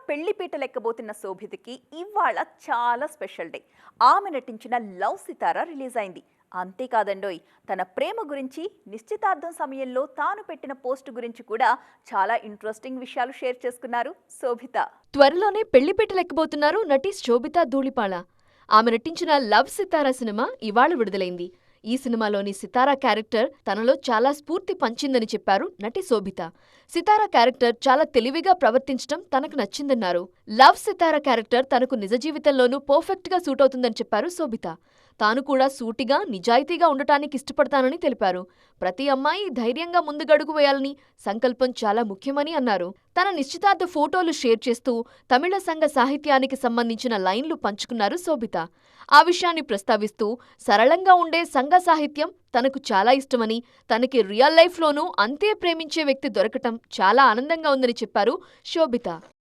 పెళ్లిపీట లెక్కబోతున్న శోభితకి ఇవాళ చాలా special day. ఆమె నటించిన లవ్ సితారా రిలీజ్ అయింది. అంతేకాదండోయ్, తన ప్రేమ గురించి, నిశ్చితార్థం సమయంలో తాను పెట్టిన పోస్ట్ గురించి కూడా చాలా ఇంట్రెస్టింగ్ విషయాలు షేర్ చేసుకున్నారు శోభిత. త్వరలోనే పెళ్లిపీట లెక్కబోతున్నారు నటి శోభిత ధూళిపాళ. ఆమె నటించిన లవ్ సితారా సినిమా ఇవాళ విడుదలైంది. ఈ సినిమాలోని సితారా క్యారెక్టర్ తనలో చాలా స్ఫూర్తి పంచిందని చెప్పారు నటి శోభిత. సితారా క్యారెక్టర్ చాలా తెలివిగా ప్రవర్తించడం తనకు నచ్చిందన్నారు. లవ్ సితారా క్యారెక్టర్ తనకు నిజ జీవితంలోనూ పర్ఫెక్ట్ గా సూట్ అవుతుందని చెప్పారు శోభిత. తాను కూడా సూటిగా, నిజాయితీగా ఉండటానికి ఇష్టపడతానని తెలిపారు. ప్రతి అమ్మాయి ధైర్యంగా ముందుగడుగు వేయాలని సంకల్పం చాలా ముఖ్యమని అన్నారు. తన నిశ్చితార్థ ఫోటోలు షేర్ చేస్తూ తమిళ సంఘ సాహిత్యానికి సంబంధించిన లైన్లు పంచుకున్నారు శోభిత. ఆ విషయాన్ని ప్రస్తావిస్తూ సరళంగా ఉండే సంఘ సాహిత్యం తనకు చాలా ఇష్టమని, తనకి రియల్ లైఫ్లోనూ అంతే ప్రేమించే వ్యక్తి దొరకటం చాలా ఆనందంగా ఉందని చెప్పారు శోభిత.